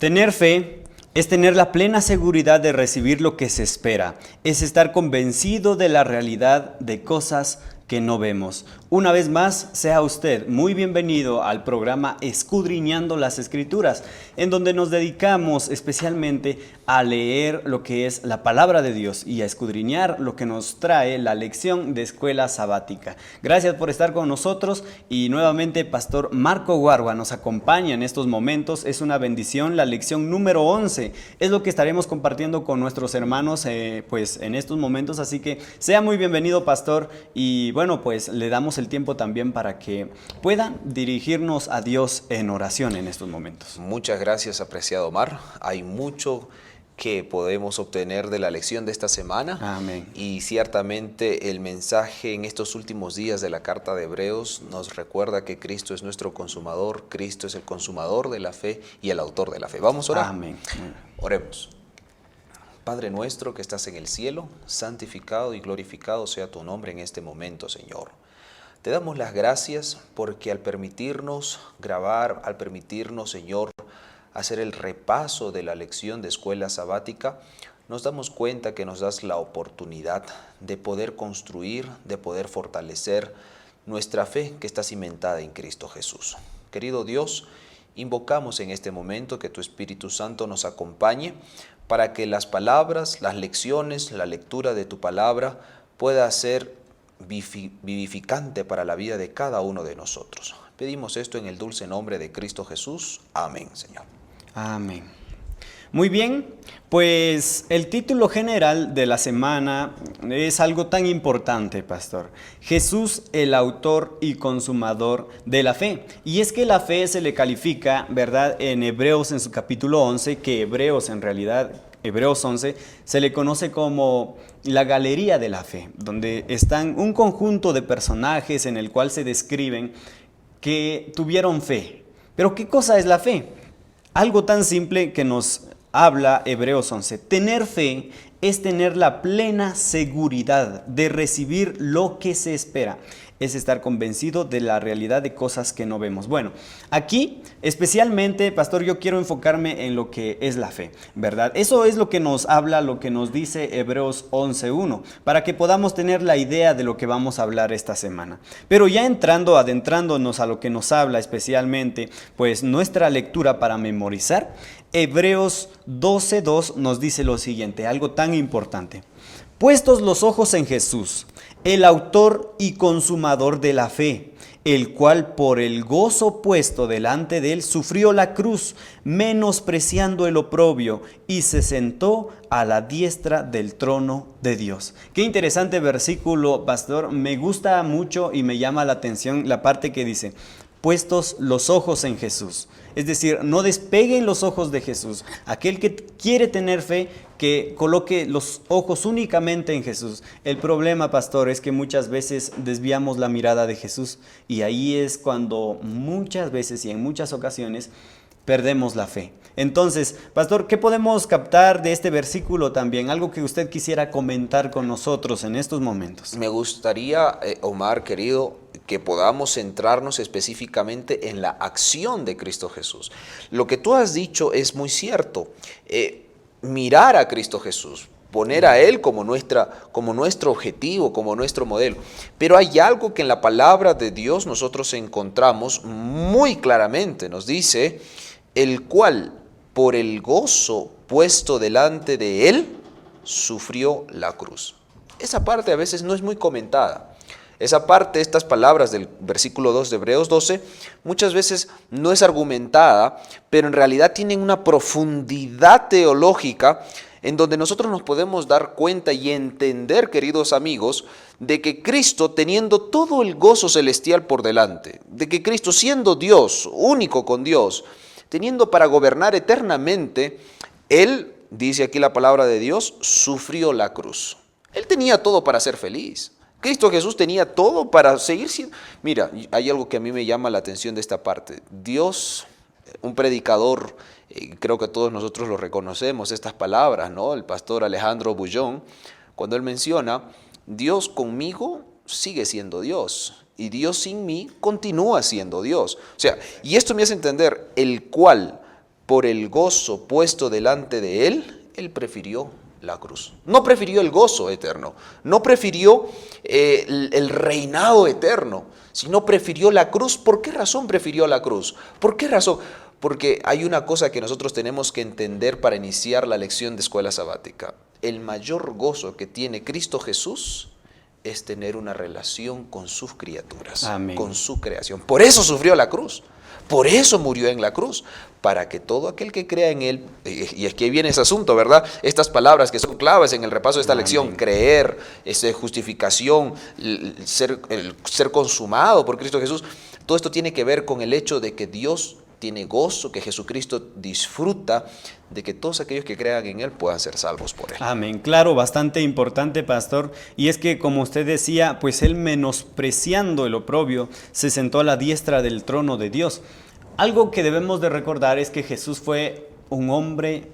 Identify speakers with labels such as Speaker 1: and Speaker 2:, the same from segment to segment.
Speaker 1: Tener fe es tener la plena seguridad de recibir lo que se espera, es estar convencido de la realidad de cosas que no vemos. Una vez más, sea usted muy bienvenido al programa Escudriñando las Escrituras, en donde nos dedicamos especialmente a leer lo que es la palabra de Dios y a escudriñar lo que nos trae la lección de escuela sabática. Gracias por estar con nosotros y nuevamente Pastor Marco Guarua nos acompaña en estos momentos. Es una bendición. La lección número 11 es lo que estaremos compartiendo con nuestros hermanos pues en estos momentos, así que sea muy bienvenido, Pastor, y bueno, pues le damos el tiempo también para que pueda dirigirnos a Dios en oración en estos momentos.
Speaker 2: Muchas gracias, apreciado Omar. Hay mucho que podemos obtener de la lección de esta semana.
Speaker 1: Amén.
Speaker 2: Y ciertamente el mensaje en estos últimos días de la carta de Hebreos nos recuerda que Cristo es nuestro consumador, Cristo es el consumador de la fe y el autor de la fe. Vamos a orar.
Speaker 1: Amén.
Speaker 2: Oremos. Padre nuestro que estás en el cielo, santificado y glorificado sea tu nombre en este momento, Señor. Te damos las gracias porque al permitirnos grabar, al permitirnos, Señor, hacer el repaso de la lección de escuela sabática, nos damos cuenta que nos das la oportunidad de poder construir, de poder fortalecer nuestra fe que está cimentada en Cristo Jesús. Querido Dios, invocamos en este momento que tu Espíritu Santo nos acompañe para que las palabras, las lecciones, la lectura de tu palabra pueda ser vivificante para la vida de cada uno de nosotros. Pedimos esto en el dulce nombre de Cristo Jesús. Amén, Señor.
Speaker 1: Amén. Muy bien, pues el título general de la semana es algo tan importante, Pastor. Jesús, el autor y consumador de la fe. Y es que la fe se le califica, ¿verdad? En Hebreos, en su capítulo 11, que Hebreos en realidad, Hebreos 11, se le conoce como la galería de la fe, donde están un conjunto de personajes en el cual se describen que tuvieron fe. Pero ¿qué cosa es la fe? Algo tan simple que nos habla Hebreos 11. Tener fe es tener la plena seguridad de recibir lo que se espera. Es estar convencido de la realidad de cosas que no vemos. Bueno, aquí especialmente, Pastor, yo quiero enfocarme en lo que es la fe, ¿verdad? Eso es lo que nos habla, lo que nos dice Hebreos 11:1, para que podamos tener la idea de lo que vamos a hablar esta semana. Pero ya adentrándonos a lo que nos habla especialmente, pues nuestra lectura para memorizar, Hebreos 12:2 nos dice lo siguiente, algo tan importante. Puestos los ojos en Jesús, el autor y consumador de la fe, el cual por el gozo puesto delante de él sufrió la cruz, menospreciando el oprobio, y se sentó a la diestra del trono de Dios. Qué interesante versículo, Pastor. Me gusta mucho y me llama la atención la parte que dice, puestos los ojos en Jesús. Es decir, no despeguen los ojos de Jesús. Aquel que quiere tener fe, que coloque los ojos únicamente en Jesús. El problema, Pastor, es que muchas veces desviamos la mirada de Jesús y ahí es cuando muchas veces y en muchas ocasiones perdemos la fe. Entonces, Pastor, ¿qué podemos captar de este versículo también? Algo que usted quisiera comentar con nosotros en estos momentos.
Speaker 2: Me gustaría, Omar, querido, que podamos centrarnos específicamente en la acción de Cristo Jesús. Lo que tú has dicho es muy cierto. Mirar a Cristo Jesús, poner a Él como nuestro objetivo, como nuestro modelo. Pero hay algo que en la palabra de Dios nosotros encontramos muy claramente. Nos dice, el cual por el gozo puesto delante de Él, sufrió la cruz. Esa parte a veces no es muy comentada. Esa parte, estas palabras del versículo 2 de Hebreos 12, muchas veces no es argumentada, pero en realidad tienen una profundidad teológica en donde nosotros nos podemos dar cuenta y entender, queridos amigos, de que Cristo, teniendo todo el gozo celestial por delante, de que Cristo, siendo Dios, único con Dios, teniendo para gobernar eternamente, Él, dice aquí la palabra de Dios, sufrió la cruz. Él tenía todo para ser feliz. Cristo Jesús tenía todo para seguir siendo... Mira, hay algo que a mí me llama la atención de esta parte. Dios, un predicador, creo que todos nosotros lo reconocemos, estas palabras, ¿no? El pastor Alejandro Bullón, cuando él menciona, Dios conmigo sigue siendo Dios y Dios sin mí continúa siendo Dios. O sea, y esto me hace entender, el cual por el gozo puesto delante de él, él prefirió la cruz. No prefirió el gozo eterno, no prefirió el reinado eterno, sino prefirió la cruz. ¿Por qué razón prefirió la cruz? ¿Por qué razón? Porque hay una cosa que nosotros tenemos que entender para iniciar la lección de escuela sabática. El mayor gozo que tiene Cristo Jesús es tener una relación con sus criaturas,
Speaker 1: Amén.
Speaker 2: con su creación. Por eso sufrió la cruz, por eso murió en la cruz, para que todo aquel que crea en Él, y aquí viene ese asunto, ¿verdad? Estas palabras que son claves en el repaso de esta lección,
Speaker 1: Amén.
Speaker 2: creer, justificación, el ser consumado por Cristo Jesús, todo esto tiene que ver con el hecho de que Dios tiene gozo, que Jesucristo disfruta de que todos aquellos que crean en Él puedan ser salvos por Él.
Speaker 1: Amén. Claro, bastante importante, pastor. Y es que, como usted decía, pues él, menospreciando el oprobio, se sentó a la diestra del trono de Dios. Algo que debemos de recordar es que Jesús fue un hombre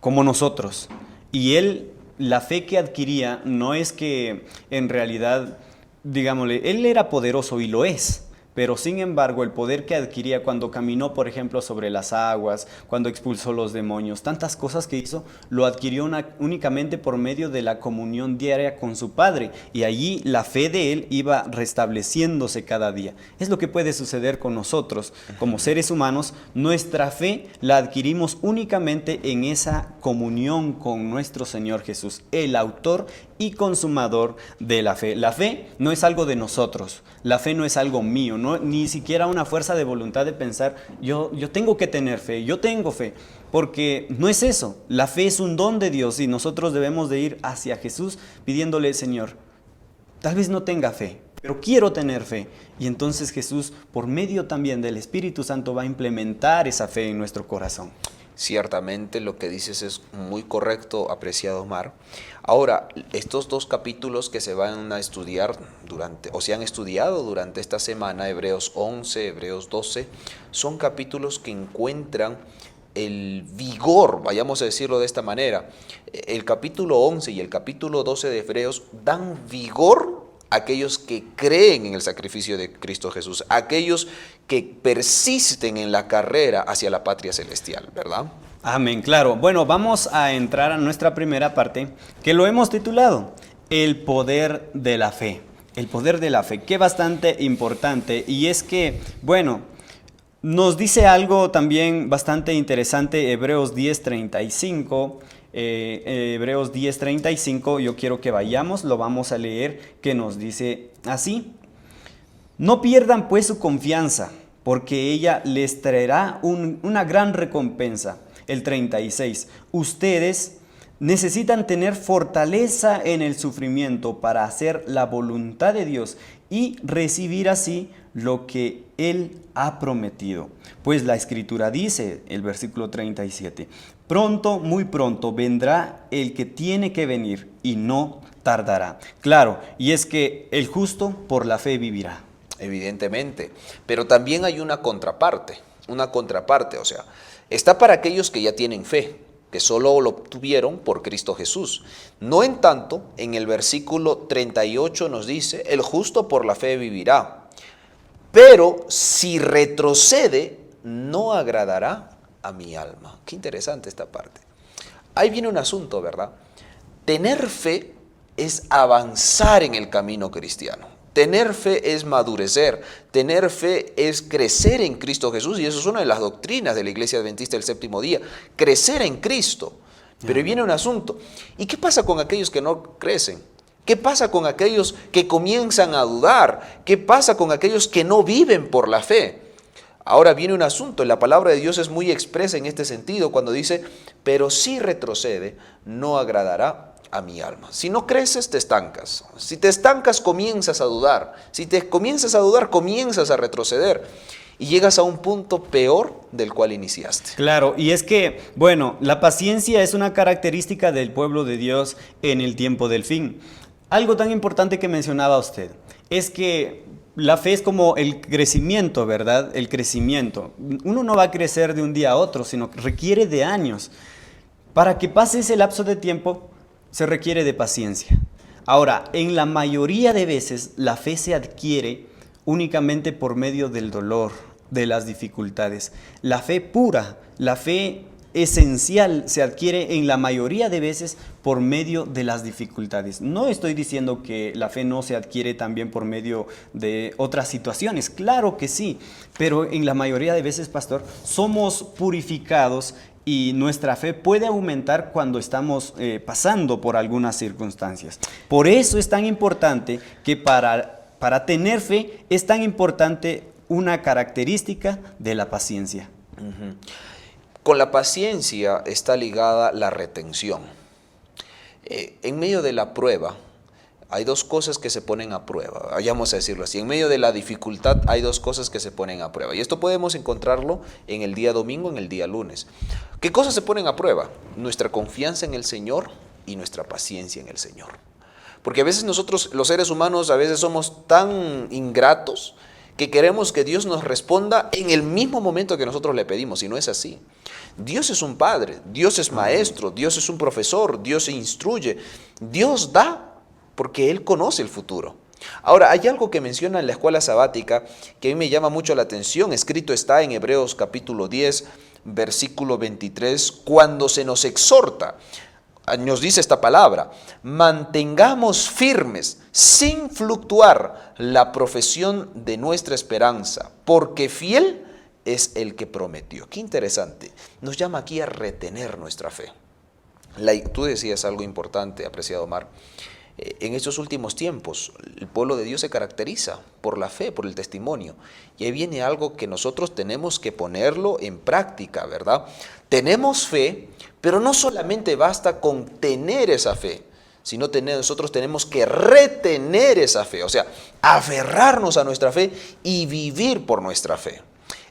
Speaker 1: como nosotros. Y él, la fe que adquiría, no es que en realidad, digámosle, él era poderoso y lo es. Pero sin embargo, el poder que adquiría cuando caminó, por ejemplo, sobre las aguas, cuando expulsó los demonios, tantas cosas que hizo, lo adquirió únicamente por medio de la comunión diaria con su Padre. Y allí la fe de él iba restableciéndose cada día. Es lo que puede suceder con nosotros. Como seres humanos, nuestra fe la adquirimos únicamente en esa comunión con nuestro Señor Jesús, el autor y consumador de la fe. La fe no es algo de nosotros, la fe no es algo mío, ni siquiera una fuerza de voluntad de pensar, yo tengo que tener fe, yo tengo fe, porque no es eso. La fe es un don de Dios y nosotros debemos de ir hacia Jesús pidiéndole, Señor, tal vez no tenga fe, pero quiero tener fe. Y entonces Jesús, por medio también del Espíritu Santo, va a implementar esa fe en nuestro corazón.
Speaker 2: Ciertamente lo que dices es muy correcto, apreciado Omar. Ahora, estos dos capítulos que se van a estudiar o se han estudiado durante esta semana, Hebreos 11, Hebreos 12, son capítulos que encuentran el vigor, vayamos a decirlo de esta manera. El capítulo 11 y el capítulo 12 de Hebreos dan vigor a aquellos que creen en el sacrificio de Cristo Jesús, aquellos que persisten en la carrera hacia la patria celestial, ¿verdad?
Speaker 1: Amén, claro. Bueno, vamos a entrar a nuestra primera parte, que lo hemos titulado El poder de la fe. El poder de la fe, que es bastante importante. Y es que, bueno, nos dice algo también bastante interesante, Hebreos 10:35. Hebreos 10:35, yo quiero que vayamos, lo vamos a leer, que nos dice así: no pierdan pues su confianza, porque ella les traerá una gran recompensa. El 36, ustedes necesitan tener fortaleza en el sufrimiento para hacer la voluntad de Dios y recibir así lo que Él ha prometido. Pues la Escritura dice, el versículo 37, pronto, muy pronto vendrá el que tiene que venir y no tardará. Claro, y es que el justo por la fe vivirá.
Speaker 2: Evidentemente, pero también hay una contraparte, o sea, está para aquellos que ya tienen fe, que solo lo obtuvieron por Cristo Jesús. No en tanto, en el versículo 38 nos dice, el justo por la fe vivirá, pero si retrocede, no agradará a mi alma. Qué interesante esta parte. Ahí viene un asunto, ¿verdad? Tener fe es avanzar en el camino cristiano. Tener fe es madurecer, tener fe es crecer en Cristo Jesús, y eso es una de las doctrinas de la Iglesia Adventista del Séptimo Día, crecer en Cristo. Pero viene un asunto, ¿y qué pasa con aquellos que no crecen? ¿Qué pasa con aquellos que comienzan a dudar? ¿Qué pasa con aquellos que no viven por la fe? Ahora viene un asunto, la palabra de Dios es muy expresa en este sentido cuando dice, pero si retrocede, no agradará a mi alma. Si no creces, te estancas. Si te estancas, comienzas a dudar. Si te comienzas a dudar, comienzas a retroceder. Y llegas a un punto peor del cual iniciaste.
Speaker 1: Claro, y es que, bueno, la paciencia es una característica del pueblo de Dios en el tiempo del fin. Algo tan importante que mencionaba usted es que la fe es como el crecimiento, ¿verdad? El crecimiento. Uno no va a crecer de un día a otro, sino que requiere de años. Para que pase ese lapso de tiempo, se requiere de paciencia. Ahora, en la mayoría de veces, la fe se adquiere únicamente por medio del dolor, de las dificultades. La fe pura, la fe esencial se adquiere en la mayoría de veces por medio de las dificultades. No estoy diciendo que la fe no se adquiere también por medio de otras situaciones, claro que sí, pero en la mayoría de veces, pastor, somos purificados y nuestra fe puede aumentar cuando estamos pasando por algunas circunstancias. Por eso es tan importante que para tener fe es tan importante una característica de la paciencia.
Speaker 2: Uh-huh. Con la paciencia está ligada la retención. En medio de la prueba, hay dos cosas que se ponen a prueba, vayamos a decirlo así. En medio de la dificultad hay dos cosas que se ponen a prueba. Y esto podemos encontrarlo en el día domingo, en el día lunes. ¿Qué cosas se ponen a prueba? Nuestra confianza en el Señor y nuestra paciencia en el Señor. Porque a veces nosotros, los seres humanos, a veces somos tan ingratos que queremos que Dios nos responda en el mismo momento que nosotros le pedimos, y no es así. Dios es un padre, Dios es maestro, Dios es un profesor, Dios instruye, Dios da porque Él conoce el futuro. Ahora, hay algo que menciona en la escuela sabática que a mí me llama mucho la atención, escrito está en Hebreos capítulo 10, versículo 23, cuando se nos exhorta, nos dice esta palabra: mantengamos firmes, sin fluctuar, la profesión de nuestra esperanza, porque fiel es el que prometió. Qué interesante, nos llama aquí a retener nuestra fe. Tú decías algo importante, apreciado Omar. En estos últimos tiempos, el pueblo de Dios se caracteriza por la fe, por el testimonio. Y ahí viene algo que nosotros tenemos que ponerlo en práctica, ¿verdad? Tenemos fe, pero no solamente basta con tener esa fe, sino nosotros tenemos que retener esa fe, o sea, aferrarnos a nuestra fe y vivir por nuestra fe.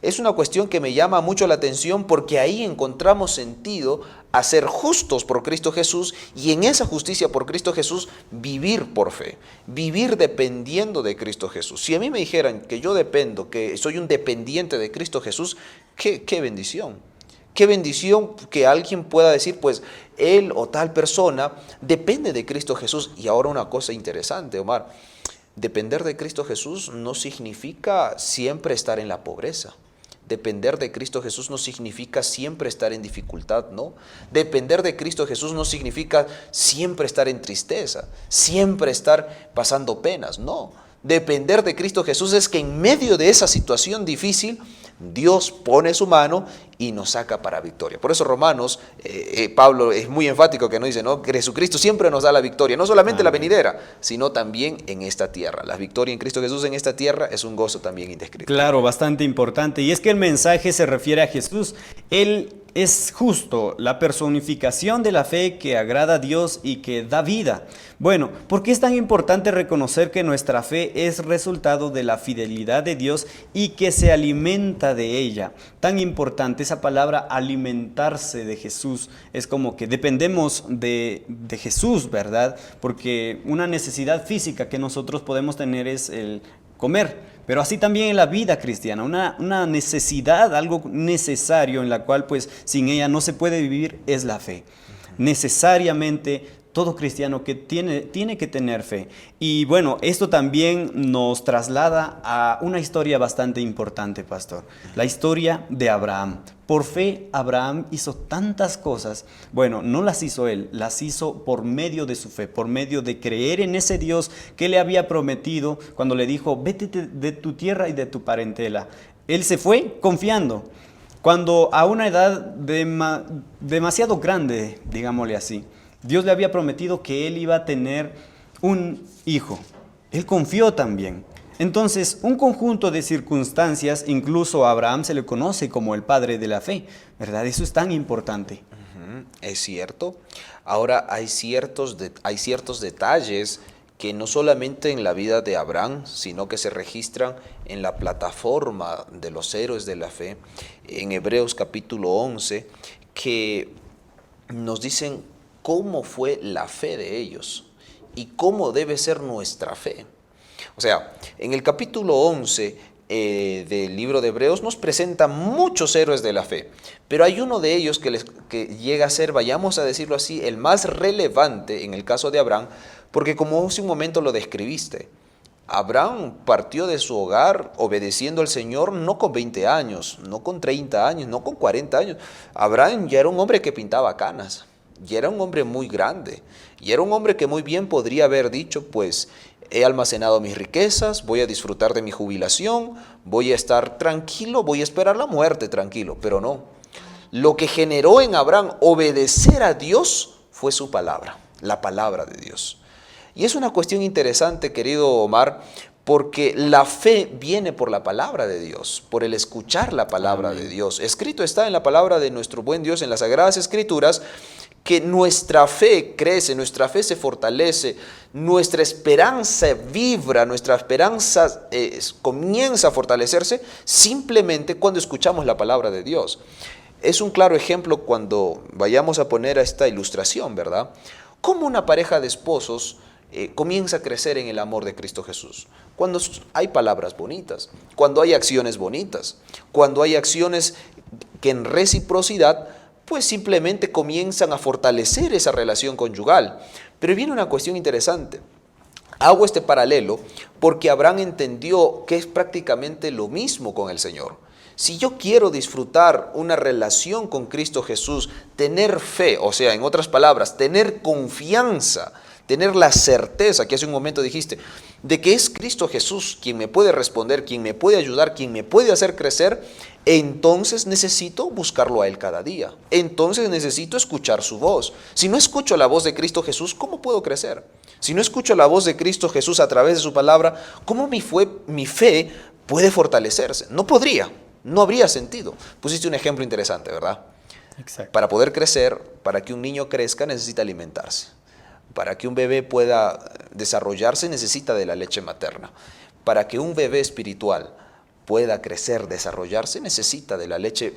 Speaker 2: Es una cuestión que me llama mucho la atención porque ahí encontramos sentido a ser justos por Cristo Jesús y en esa justicia por Cristo Jesús vivir por fe, vivir dependiendo de Cristo Jesús. Si a mí me dijeran que yo dependo, que soy un dependiente de Cristo Jesús, qué bendición. Qué bendición que alguien pueda decir, pues, él o tal persona depende de Cristo Jesús. Y ahora una cosa interesante, Omar, depender de Cristo Jesús no significa siempre estar en la pobreza. Depender de Cristo Jesús no significa siempre estar en dificultad, ¿no? Depender de Cristo Jesús no significa siempre estar en tristeza, siempre estar pasando penas, no. Depender de Cristo Jesús es que en medio de esa situación difícil, Dios pone su mano y nos saca para victoria. Por eso Romanos, Pablo es muy enfático que nos dice, ¿no? Que Jesucristo siempre nos da la victoria, no solamente la venidera, sino también en esta tierra. La victoria en Cristo Jesús en esta tierra es un gozo también indescriptible.
Speaker 1: Claro, bastante importante. Y es que el mensaje se refiere a Jesús. Él es justo, la personificación de la fe que agrada a Dios y que da vida. Bueno, ¿por qué es tan importante reconocer que nuestra fe es resultado de la fidelidad de Dios y que se alimenta de ella? Tan importante esa palabra, alimentarse de Jesús. Es como que dependemos de Jesús, ¿verdad? Porque una necesidad física que nosotros podemos tener es el comer. Pero así también en la vida cristiana, una necesidad, algo necesario en la cual pues sin ella no se puede vivir es la fe. Necesariamente todo cristiano que tiene que tener fe. Y bueno, esto también nos traslada a una historia bastante importante, pastor. La historia de Abraham. Por fe, Abraham hizo tantas cosas. Bueno, no las hizo él, las hizo por medio de su fe, por medio de creer en ese Dios que le había prometido cuando le dijo, vete de tu tierra y de tu parentela. Él se fue confiando. Cuando a una edad demasiado grande, digámosle así, Dios le había prometido que él iba a tener un hijo. Él confió también. Entonces, un conjunto de circunstancias, incluso a Abraham se le conoce como el padre de la fe, ¿verdad? Eso es tan importante.
Speaker 2: Es cierto. Ahora hay ciertos detalles que no solamente en la vida de Abraham, sino que se registran en la plataforma de los héroes de la fe, en Hebreos capítulo 11, que nos dicen cómo fue la fe de ellos y cómo debe ser nuestra fe. O sea, en el capítulo 11 del libro de Hebreos nos presenta muchos héroes de la fe, pero hay uno de ellos que llega a ser, vayamos a decirlo así, el más relevante en el caso de Abraham, porque como hace un momento lo describiste, Abraham partió de su hogar obedeciendo al Señor no con 20 años, no con 30 años, no con 40 años. Abraham ya era un hombre que pintaba canas, ya era un hombre muy grande, y era un hombre que muy bien podría haber dicho, pues he almacenado mis riquezas, voy a disfrutar de mi jubilación, voy a estar tranquilo, voy a esperar la muerte tranquilo, pero no. Lo que generó en Abraham obedecer a Dios fue su palabra, la palabra de Dios. Y es una cuestión interesante, querido Omar, porque la fe viene por la palabra de Dios, por el escuchar la palabra de Dios. Escrito está en la palabra de nuestro buen Dios, en las Sagradas Escrituras, que nuestra fe crece, nuestra fe se fortalece, nuestra esperanza vibra, nuestra esperanza comienza a fortalecerse simplemente cuando escuchamos la palabra de Dios. Es un claro ejemplo cuando vayamos a poner a esta ilustración, ¿verdad? Cómo una pareja de esposos comienza a crecer en el amor de Cristo Jesús. Cuando hay palabras bonitas, cuando hay acciones bonitas, cuando hay acciones que en reciprocidad, pues simplemente comienzan a fortalecer esa relación conyugal. Pero viene una cuestión interesante. Hago este paralelo porque Abraham entendió que es prácticamente lo mismo con el Señor. Si yo quiero disfrutar una relación con Cristo Jesús, tener fe, o sea, en otras palabras, tener confianza, tener la certeza, que hace un momento dijiste, de que es Cristo Jesús quien me puede responder, quien me puede ayudar, quien me puede hacer crecer, entonces necesito buscarlo a Él cada día. Entonces necesito escuchar su voz. Si no escucho la voz de Cristo Jesús, ¿cómo puedo crecer? Si no escucho la voz de Cristo Jesús a través de su palabra, ¿cómo mi fe puede fortalecerse? No podría, no habría sentido. Pusiste un ejemplo interesante, ¿verdad?
Speaker 1: Exacto.
Speaker 2: Para poder crecer, para que un niño crezca, necesita alimentarse. Para que un bebé pueda desarrollarse, necesita de la leche materna. Para que un bebé espiritual pueda crecer, desarrollarse, necesita de la leche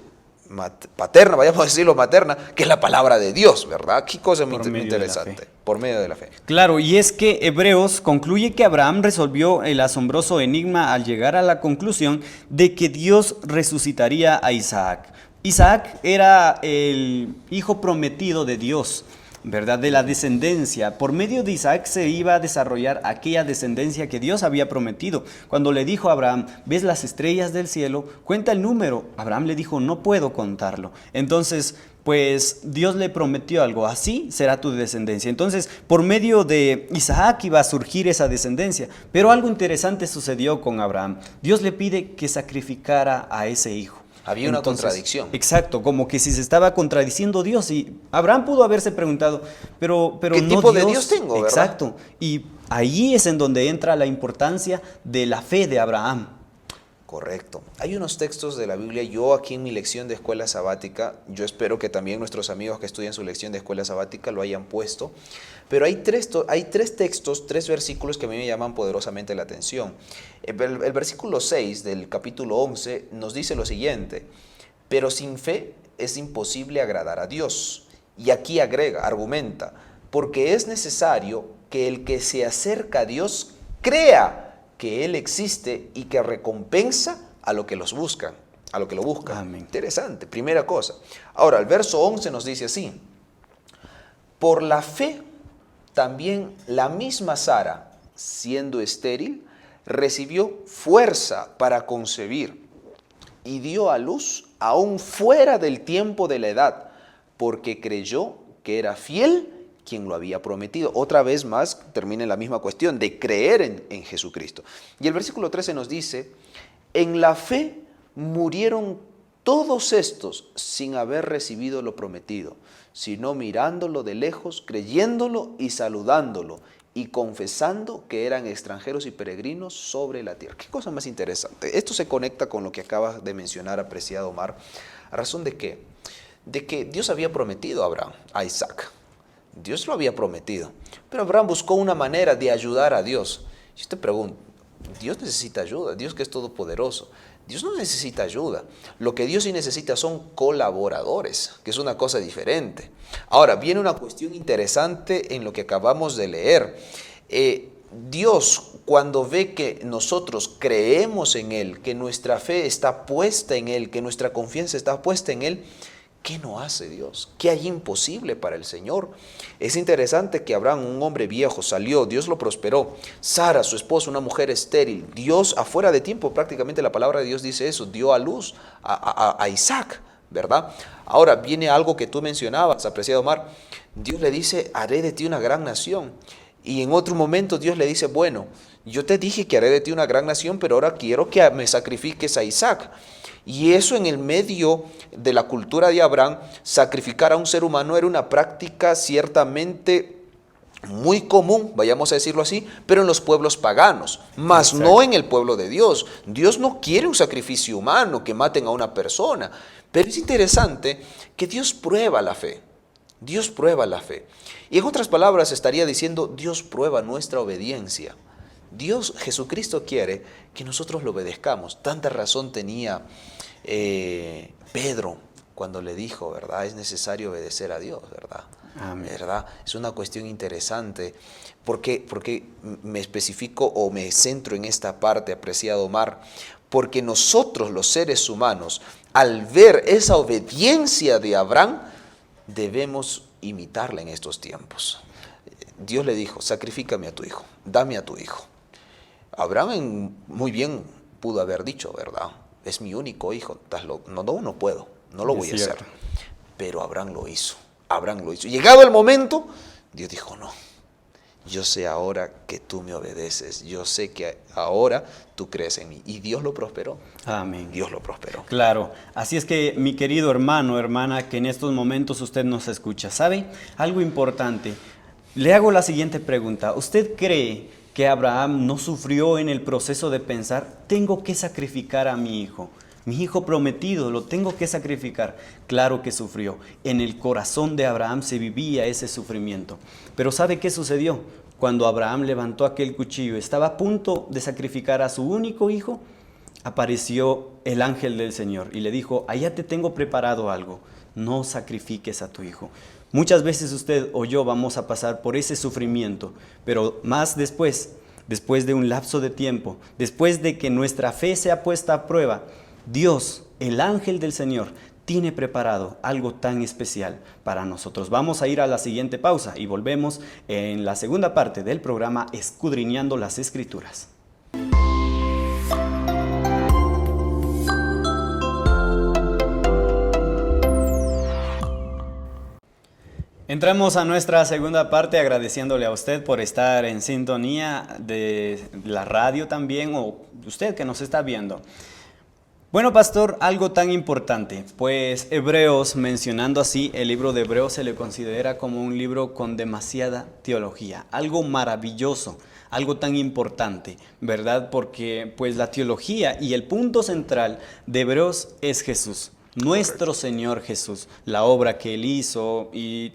Speaker 2: paterna, vayamos a decirlo materna, que es la palabra de Dios, ¿verdad? Qué cosa muy interesante, por medio de la fe.
Speaker 1: Claro, y es que Hebreos concluye que Abraham resolvió el asombroso enigma al llegar a la conclusión de que Dios resucitaría a Isaac. Isaac era el hijo prometido de Dios, ¿verdad? De la descendencia. Por medio de Isaac se iba a desarrollar aquella descendencia que Dios había prometido. Cuando le dijo a Abraham, ¿ves las estrellas del cielo? Cuenta el número. Abraham le dijo, no puedo contarlo. Entonces, pues Dios le prometió algo, así será tu descendencia. Entonces, por medio de Isaac iba a surgir esa descendencia. Pero algo interesante sucedió con Abraham. Dios le pide que sacrificara a ese hijo.
Speaker 2: Había una contradicción.
Speaker 1: Exacto, como que si se estaba contradiciendo Dios. Y Abraham pudo haberse preguntado, pero
Speaker 2: ¿qué
Speaker 1: no
Speaker 2: tipo
Speaker 1: Dios?
Speaker 2: de Dios tengo, verdad?
Speaker 1: Exacto. Y ahí es en donde entra la importancia de la fe de Abraham.
Speaker 2: Correcto. Hay unos textos de la Biblia, yo aquí en mi lección de escuela sabática, yo espero que también nuestros amigos que estudian su lección de escuela sabática lo hayan puesto, pero hay tres textos, tres versículos que a mí me llaman poderosamente la atención. El versículo 6 del capítulo 11 nos dice lo siguiente, pero sin fe es imposible agradar a Dios. Y aquí agrega, argumenta, porque es necesario que el que se acerca a Dios crea que Él existe y que recompensa a lo que los buscan, a lo que lo buscan.
Speaker 1: Amén.
Speaker 2: Interesante, primera cosa. Ahora, el verso 11 nos dice así, por la fe también la misma Sara, siendo estéril, recibió fuerza para concebir y dio a luz aún fuera del tiempo de la edad, porque creyó que era fiel quien lo había prometido. Otra vez más termina en la misma cuestión de creer en Jesucristo. Y el versículo 13 nos dice, en la fe murieron todos estos sin haber recibido lo prometido, sino mirándolo de lejos, creyéndolo y saludándolo, y confesando que eran extranjeros y peregrinos sobre la tierra. Qué cosa más interesante. Esto se conecta con lo que acabas de mencionar, apreciado Omar. ¿A razón de qué? De que Dios había prometido a Abraham, a Isaac. Dios lo había prometido, pero Abraham buscó una manera de ayudar a Dios. Yo te pregunto, Dios necesita ayuda, Dios que es todopoderoso. Dios no necesita ayuda. Lo que Dios sí necesita son colaboradores, que es una cosa diferente. Ahora, viene una cuestión interesante en lo que acabamos de leer. Dios, cuando ve que nosotros creemos en Él, que nuestra fe está puesta en Él, que nuestra confianza está puesta en Él, ¿qué no hace Dios? ¿Qué hay imposible para el Señor? Es interesante que Abraham, un hombre viejo, salió, Dios lo prosperó. Sara, su esposa, una mujer estéril. Dios, afuera de tiempo, prácticamente la palabra de Dios dice eso, dio a luz a Isaac, ¿verdad? Ahora viene algo que tú mencionabas, apreciado Omar. Dios le dice, haré de ti una gran nación. Y en otro momento Dios le dice, bueno, yo te dije que haré de ti una gran nación, pero ahora quiero que me sacrifiques a Isaac. Y eso en el medio de la cultura de Abraham, sacrificar a un ser humano era una práctica ciertamente muy común, vayamos a decirlo así, pero en los pueblos paganos, más no en el pueblo de Dios. Dios no quiere un sacrificio humano, que maten a una persona. Pero es interesante que Dios prueba la fe. Dios prueba la fe. Y en otras palabras estaría diciendo, Dios prueba nuestra obediencia. Dios, Jesucristo quiere que nosotros lo obedezcamos. Tanta razón tenía Pedro cuando le dijo, ¿verdad? Es necesario obedecer a Dios, ¿verdad?
Speaker 1: Amén.
Speaker 2: ¿Verdad? Es una cuestión interesante. Porque me especifico o me centro en esta parte, apreciado Omar? Porque nosotros, los seres humanos, al ver esa obediencia de Abraham, debemos imitarla en estos tiempos. Dios le dijo, sacrifícame a tu hijo, dame a tu hijo. Abraham muy bien pudo haber dicho, ¿verdad? Es mi único hijo, no puedo, no lo voy a hacer. Pero Abraham lo hizo, Llegado el momento, Dios dijo, no, yo sé ahora que tú me obedeces, yo sé que ahora tú crees en mí. Y Dios lo prosperó.
Speaker 1: Amén.
Speaker 2: Dios lo prosperó.
Speaker 1: Claro, así es que mi querido hermano, hermana, que en estos momentos usted nos escucha, ¿sabe? Algo importante, le hago la siguiente pregunta. ¿Usted cree que Abraham no sufrió en el proceso de pensar, tengo que sacrificar a mi hijo prometido, lo tengo que sacrificar? Claro que sufrió. En el corazón de Abraham se vivía ese sufrimiento. Pero ¿sabe qué sucedió? Cuando Abraham levantó aquel cuchillo, estaba a punto de sacrificar a su único hijo, apareció el ángel del Señor y le dijo, allá te tengo preparado algo, no sacrifiques a tu hijo. Muchas veces usted o yo vamos a pasar por ese sufrimiento, pero más después de un lapso de tiempo, después de que nuestra fe sea puesta a prueba, Dios, el ángel del Señor, tiene preparado algo tan especial para nosotros. Vamos a ir a la siguiente pausa y volvemos en la segunda parte del programa Escudriñando las Escrituras. Entramos a nuestra segunda parte agradeciéndole a usted por estar en sintonía de la radio también, o usted que nos está viendo. Bueno, pastor, algo tan importante, pues Hebreos, mencionando así, el libro de Hebreos se le considera como un libro con demasiada teología, algo maravilloso, algo tan importante, ¿verdad? Porque pues la teología y el punto central de Hebreos es Jesús, nuestro Señor Jesús, la obra que Él hizo y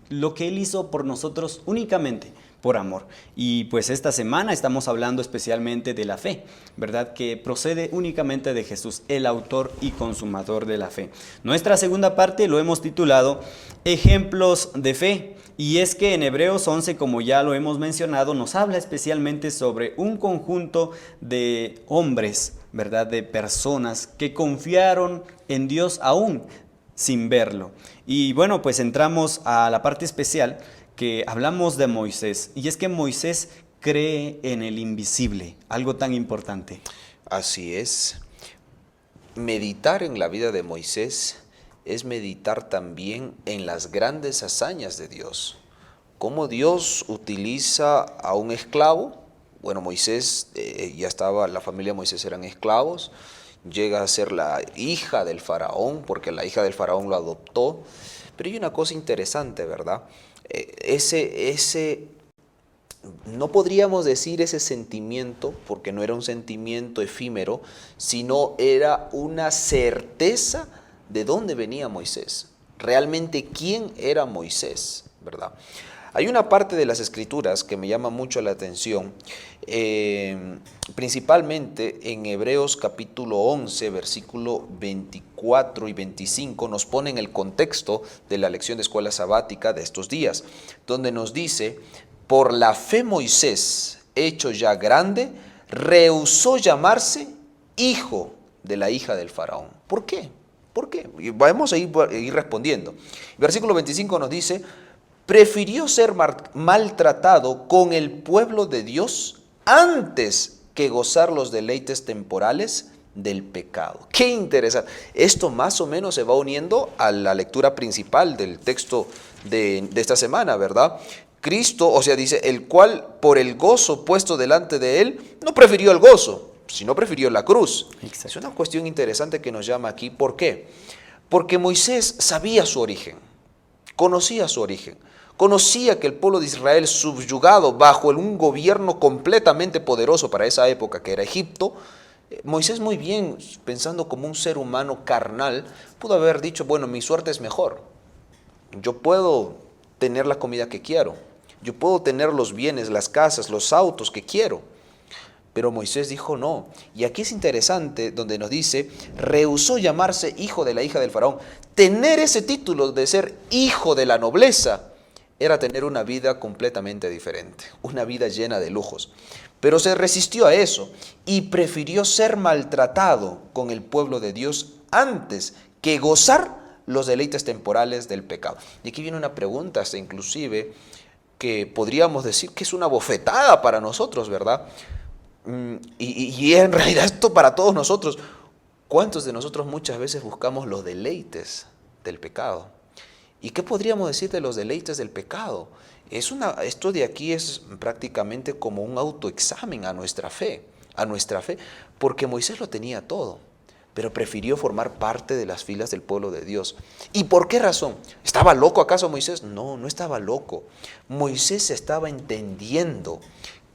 Speaker 1: lo que Él hizo por nosotros únicamente por amor. Y pues esta semana estamos hablando especialmente de la fe, ¿verdad? Que procede únicamente de Jesús, el autor y consumador de la fe. Nuestra segunda parte lo hemos titulado Ejemplos de Fe. Y es que en Hebreos 11, como ya lo hemos mencionado, nos habla especialmente sobre un conjunto de hombres, ¿verdad? De personas que confiaron en Dios aún sin verlo. Y bueno, pues entramos a la parte especial que hablamos de Moisés, y es que Moisés cree en el invisible, algo tan importante.
Speaker 2: Así es. Meditar en la vida de Moisés es meditar también en las grandes hazañas de Dios. Cómo Dios utiliza a un esclavo. Bueno, Moisés, la familia de Moisés eran esclavos. Llega a ser la hija del faraón, porque la hija del faraón lo adoptó. Pero hay una cosa interesante, ¿verdad? No podríamos decir ese sentimiento, porque no era un sentimiento efímero, sino era una certeza de dónde venía Moisés. Realmente, ¿quién era Moisés? ¿Verdad? Hay una parte de las Escrituras que me llama mucho la atención, principalmente en Hebreos capítulo 11, versículo 24 y 25, nos pone en el contexto de la lección de escuela sabática de estos días, donde nos dice, por la fe Moisés, hecho ya grande, rehusó llamarse hijo de la hija del faraón. ¿Por qué? ¿Por qué? Y vamos a ir respondiendo. Versículo 25 nos dice, prefirió ser maltratado con el pueblo de Dios antes que gozar los deleites temporales del pecado. Qué interesante. Esto más o menos se va uniendo a la lectura principal del texto de esta semana, ¿verdad? Cristo, o sea, dice, el cual por el gozo puesto delante de él, no prefirió el gozo, sino prefirió la cruz.
Speaker 1: Exacto.
Speaker 2: Es una cuestión interesante que nos llama aquí. ¿Por qué? Porque Moisés sabía su origen, conocía su origen. Conocía que el pueblo de Israel, subyugado bajo un gobierno completamente poderoso para esa época, que era Egipto, Moisés, muy bien, pensando como un ser humano carnal, pudo haber dicho, bueno, mi suerte es mejor. Yo puedo tener la comida que quiero. Yo puedo tener los bienes, las casas, los autos que quiero. Pero Moisés dijo no. Y aquí es interesante donde nos dice, rehusó llamarse hijo de la hija del faraón. Tener ese título de ser hijo de la nobleza era tener una vida completamente diferente, una vida llena de lujos. Pero se resistió a eso y prefirió ser maltratado con el pueblo de Dios antes que gozar los deleites temporales del pecado. Y aquí viene una pregunta, hasta inclusive, que podríamos decir que es una bofetada para nosotros, ¿verdad? Y en realidad esto para todos nosotros. ¿Cuántos de nosotros muchas veces buscamos los deleites del pecado? ¿Y qué podríamos decir de los deleites del pecado? Esto de aquí es prácticamente como un autoexamen a nuestra fe, porque Moisés lo tenía todo, pero prefirió formar parte de las filas del pueblo de Dios. ¿Y por qué razón? ¿Estaba loco acaso Moisés? No, no estaba loco. Moisés estaba entendiendo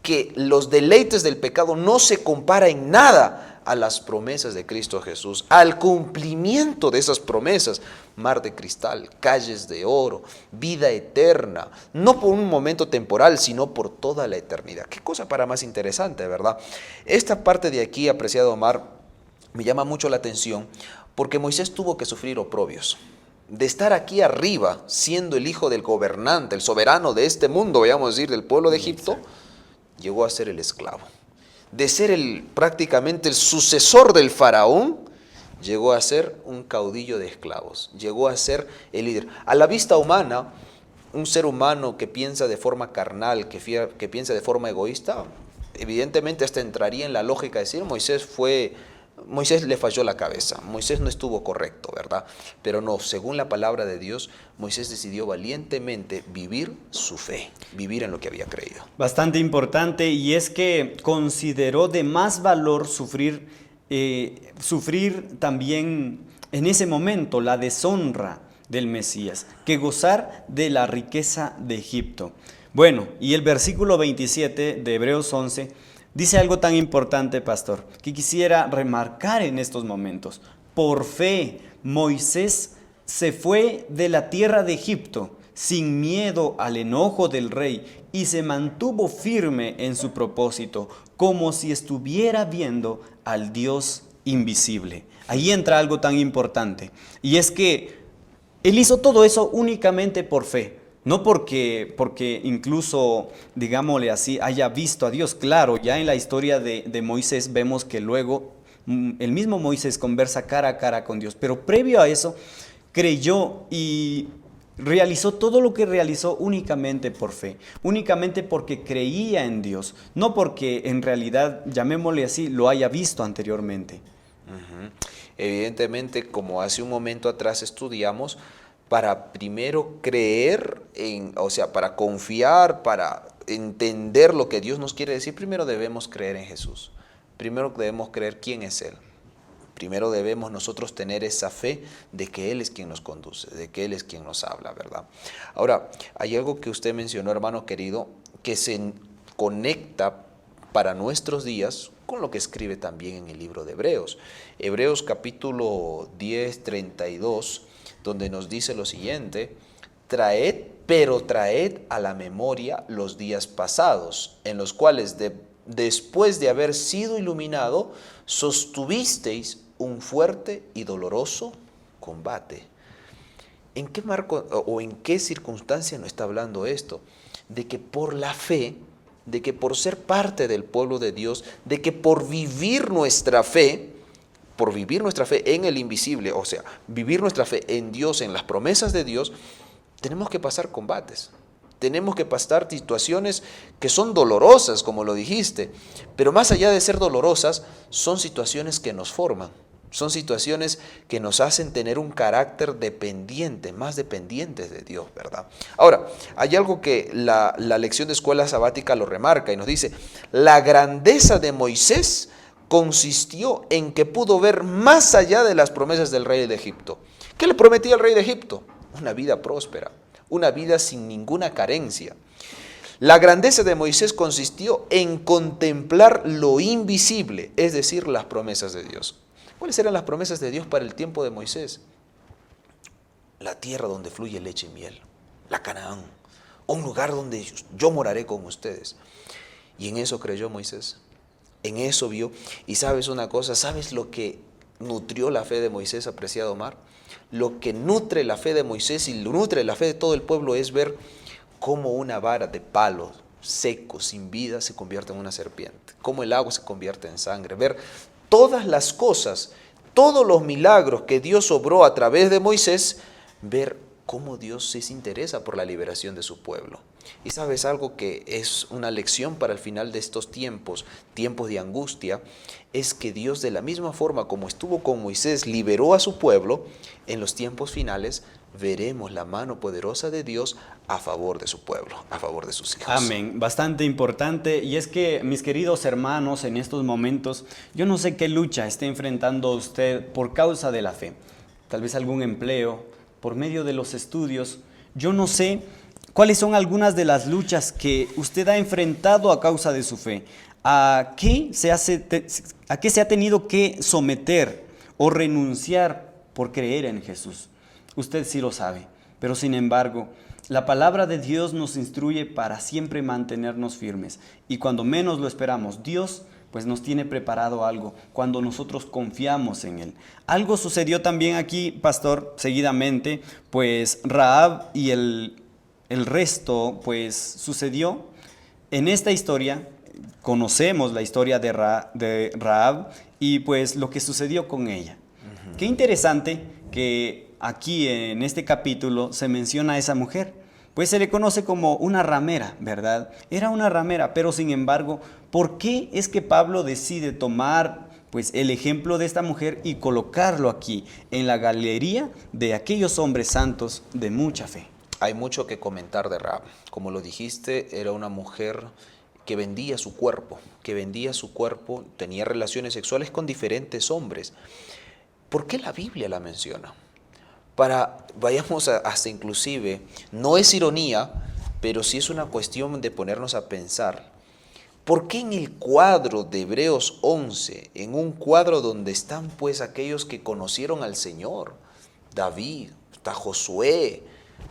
Speaker 2: que los deleites del pecado no se compara en nada a las promesas de Cristo Jesús, al cumplimiento de esas promesas, mar de cristal, calles de oro, vida eterna, no por un momento temporal, sino por toda la eternidad. Qué cosa para más interesante, ¿verdad? Esta parte de aquí, apreciado Omar, me llama mucho la atención, porque Moisés tuvo que sufrir oprobios. De estar aquí arriba, siendo el hijo del gobernante, el soberano de este mundo, vayamos a decir, del pueblo de Egipto, llegó a ser el esclavo. De ser prácticamente el sucesor del faraón, llegó a ser un caudillo de esclavos, llegó a ser el líder. A la vista humana, un ser humano que piensa de forma carnal, que piensa de forma egoísta, evidentemente hasta entraría en la lógica de decir, Moisés le falló la cabeza, Moisés no estuvo correcto, ¿verdad? Pero no, según la palabra de Dios, Moisés decidió valientemente vivir su fe, vivir en lo que había creído.
Speaker 1: Bastante importante, y es que consideró de más valor sufrir también en ese momento la deshonra del Mesías, que gozar de la riqueza de Egipto. Bueno, y el versículo 27 de Hebreos 11 dice algo tan importante, pastor, que quisiera remarcar en estos momentos. Por fe, Moisés se fue de la tierra de Egipto sin miedo al enojo del rey y se mantuvo firme en su propósito, como si estuviera viendo al Dios invisible. Ahí entra algo tan importante, y es que él hizo todo eso únicamente por fe. No porque incluso, digámosle así, haya visto a Dios. Claro, ya en la historia de Moisés vemos que luego el mismo Moisés conversa cara a cara con Dios. Pero previo a eso, creyó y realizó todo lo que realizó únicamente por fe. Únicamente porque creía en Dios. No porque en realidad, llamémosle así, lo haya visto anteriormente.
Speaker 2: Evidentemente, como hace un momento atrás estudiamos, para primero creer para confiar, para entender lo que Dios nos quiere decir, primero debemos creer en Jesús. Primero debemos creer quién es Él. Primero debemos nosotros tener esa fe de que Él es quien nos conduce, de que Él es quien nos habla, ¿verdad? Ahora, hay algo que usted mencionó, hermano querido, que se conecta para nuestros días con lo que escribe también en el libro de Hebreos. Hebreos capítulo 10, 32, donde nos dice lo siguiente: traed a la memoria los días pasados, en los cuales después de haber sido iluminado, sostuvisteis un fuerte y doloroso combate. ¿En qué marco o en qué circunstancia nos está hablando esto? De que por la fe, de que por ser parte del pueblo de Dios, de que por vivir nuestra fe, por vivir nuestra fe en el invisible, o sea, vivir nuestra fe en Dios, en las promesas de Dios, tenemos que pasar combates. Tenemos que pasar situaciones que son dolorosas, como lo dijiste, pero más allá de ser dolorosas, son situaciones que nos forman. Son situaciones que nos hacen tener un carácter dependiente, más dependientes de Dios, ¿verdad? Ahora, hay algo que la lección de escuela sabática lo remarca y nos dice: la grandeza de Moisés consistió en que pudo ver más allá de las promesas del rey de Egipto. ¿Qué le prometía el rey de Egipto? Una vida próspera, una vida sin ninguna carencia. La grandeza de Moisés consistió en contemplar lo invisible, es decir, las promesas de Dios. ¿Cuáles eran las promesas de Dios para el tiempo de Moisés? La tierra donde fluye leche y miel, la Canaán, un lugar donde yo moraré con ustedes. Y en eso creyó Moisés, en eso vio. Y sabes una cosa, ¿sabes lo que nutrió la fe de Moisés, apreciado Omar? Lo que nutre la fe de Moisés y lo nutre la fe de todo el pueblo es ver cómo una vara de palo seco, sin vida, se convierte en una serpiente, cómo el agua se convierte en sangre, ver todas las cosas, todos los milagros que Dios obró a través de Moisés, ver cómo Dios se interesa por la liberación de su pueblo. Y sabes algo que es una lección para el final de estos tiempos, tiempos de angustia, es que Dios, de la misma forma como estuvo con Moisés, liberó a su pueblo, en los tiempos finales veremos la mano poderosa de Dios a favor de su pueblo, a favor de sus hijos.
Speaker 1: Amén, bastante importante. Y es que, mis queridos hermanos, en estos momentos, yo no sé qué lucha esté enfrentando usted por causa de la fe. Tal vez algún empleo, por medio de los estudios. Yo no sé cuáles son algunas de las luchas que usted ha enfrentado a causa de su fe. ¿A qué se ha tenido que someter o renunciar por creer en Jesús? Usted sí lo sabe, pero sin embargo, la palabra de Dios nos instruye para siempre mantenernos firmes. Y cuando menos lo esperamos, Dios pues nos tiene preparado algo, cuando nosotros confiamos en Él. Algo sucedió también aquí, pastor, seguidamente, pues Rahab y el resto, pues sucedió en esta historia. Conocemos la historia de Rahab y pues lo que sucedió con ella. Qué interesante que aquí en este capítulo se menciona a esa mujer, pues se le conoce como una ramera, ¿verdad? Era una ramera, pero sin embargo, ¿por qué es que Pablo decide tomar pues el ejemplo de esta mujer y colocarlo aquí en la galería de aquellos hombres santos de mucha fe?
Speaker 2: Hay mucho que comentar de Rahab. Como lo dijiste, era una mujer que vendía su cuerpo, tenía relaciones sexuales con diferentes hombres. ¿Por qué la Biblia la menciona? Vayamos hasta inclusive, no es ironía, pero sí es una cuestión de ponernos a pensar. ¿Por qué en el cuadro de Hebreos 11, en un cuadro donde están pues aquellos que conocieron al Señor, David, está Josué,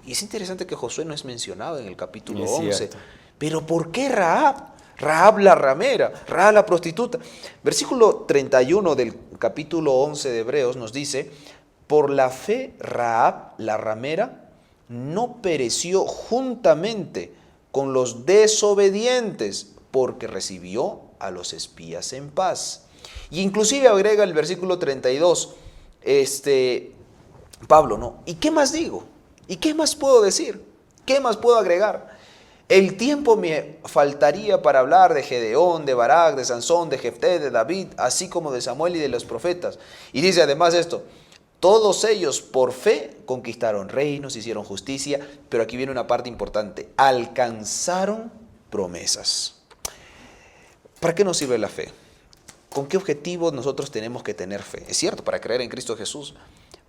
Speaker 2: y es interesante que Josué no es mencionado en el capítulo 11, pero ¿por qué Rahab? Rahab la ramera, Rahab la prostituta. Versículo 31 del capítulo 11 de Hebreos nos dice: por la fe Rahab la ramera no pereció juntamente con los desobedientes, porque recibió a los espías en paz. Y inclusive agrega el versículo 32, Pablo, ¿no? ¿Y qué más digo? ¿Y qué más puedo decir? ¿Qué más puedo agregar? El tiempo me faltaría para hablar de Gedeón, de Barak, de Sansón, de Jefté, de David, así como de Samuel y de los profetas. Y dice además esto: todos ellos por fe conquistaron reinos, hicieron justicia, pero aquí viene una parte importante: alcanzaron promesas. ¿Para qué nos sirve la fe? ¿Con qué objetivos nosotros tenemos que tener fe? Es cierto, para creer en Cristo Jesús,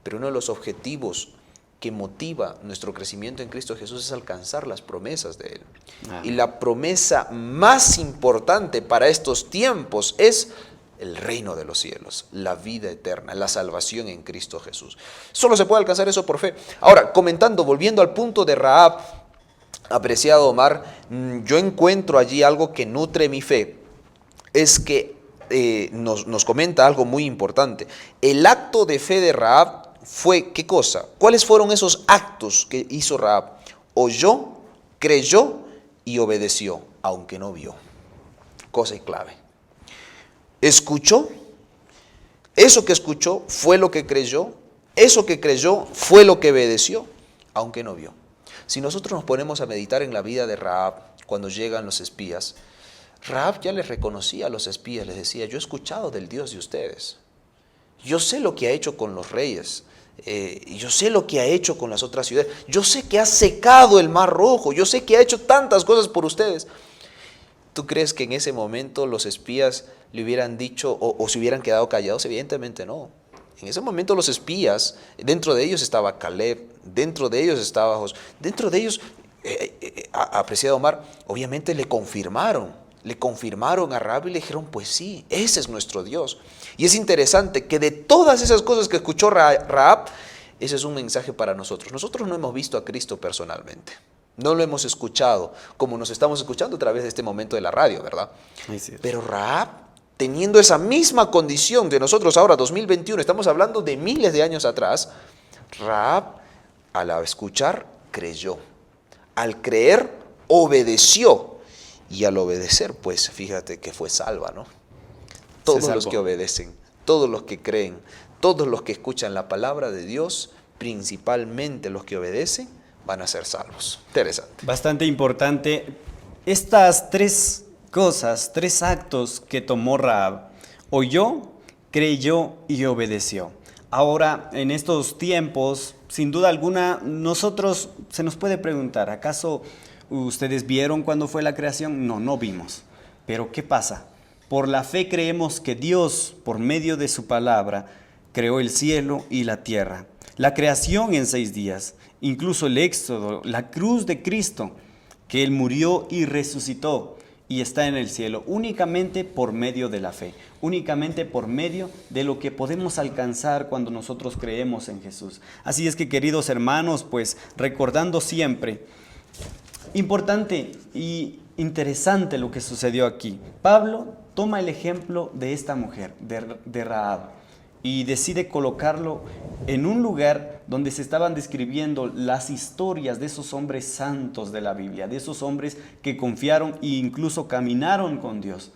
Speaker 2: pero uno de los objetivos que motiva nuestro crecimiento en Cristo Jesús es alcanzar las promesas de Él. Y la promesa más importante para estos tiempos es el reino de los cielos, la vida eterna, la salvación en Cristo Jesús. Solo se puede alcanzar eso por fe. Ahora, volviendo al punto de Rahab, apreciado Omar, yo encuentro allí algo que nutre mi fe. Es que nos comenta algo muy importante. El acto de fe de Rahab fue, ¿qué cosa? ¿Cuáles fueron esos actos que hizo Rahab? Oyó, creyó y obedeció, aunque no vio. Cosa y clave. Escuchó, Eso que escuchó fue lo que creyó, eso que creyó fue lo que obedeció, aunque no vio. Si nosotros nos ponemos a meditar en la vida de Rahab, cuando llegan los espías, Rahab ya les reconocía a los espías, les decía, yo he escuchado del Dios de ustedes, yo sé lo que ha hecho con los reyes, yo sé lo que ha hecho con las otras ciudades, yo sé que ha secado el mar rojo, yo sé que ha hecho tantas cosas por ustedes. ¿Tú crees que en ese momento los espías le hubieran dicho o se hubieran quedado callados? Evidentemente no. En ese momento los espías, dentro de ellos estaba Caleb, dentro de ellos estaba Josué, dentro de ellos, apreciado Omar, obviamente le confirmaron a Rahab y le dijeron, pues sí, ese es nuestro Dios. Y es interesante que de todas esas cosas que escuchó Rahab, ese es un mensaje para nosotros. Nosotros no hemos visto a Cristo personalmente. No lo hemos escuchado como nos estamos escuchando a través de este momento de la radio, ¿verdad? Pero Rahab, teniendo esa misma condición de nosotros ahora, 2021, estamos hablando de miles de años atrás, Rahab, al escuchar, creyó. Al creer, obedeció. Y al obedecer, pues fíjate que fue salva, ¿no? Todos los que obedecen, todos los que creen, todos los que escuchan la palabra de Dios, principalmente los que obedecen, van a ser salvos. Interesante.
Speaker 1: Bastante importante. Estas tres cosas, tres actos que tomó Rahab: oyó, creyó y obedeció. Ahora, en estos tiempos, sin duda alguna, nosotros se nos puede preguntar, ¿acaso ustedes vieron cuándo fue la creación? No, no vimos. Pero ¿qué pasa? Por la fe creemos que Dios, por medio de su palabra, creó el cielo y la tierra. La creación en 6 días, incluso el éxodo, la cruz de Cristo, que Él murió y resucitó y está en el cielo, únicamente por medio de la fe, únicamente por medio de lo que podemos alcanzar cuando nosotros creemos en Jesús. Así es que, queridos hermanos, pues recordando siempre, importante y interesante lo que sucedió aquí. Pablo toma el ejemplo de esta mujer, de Rahab, y decide colocarlo en un lugar donde se estaban describiendo las historias de esos hombres santos de la Biblia, de esos hombres que confiaron e incluso caminaron con Dios.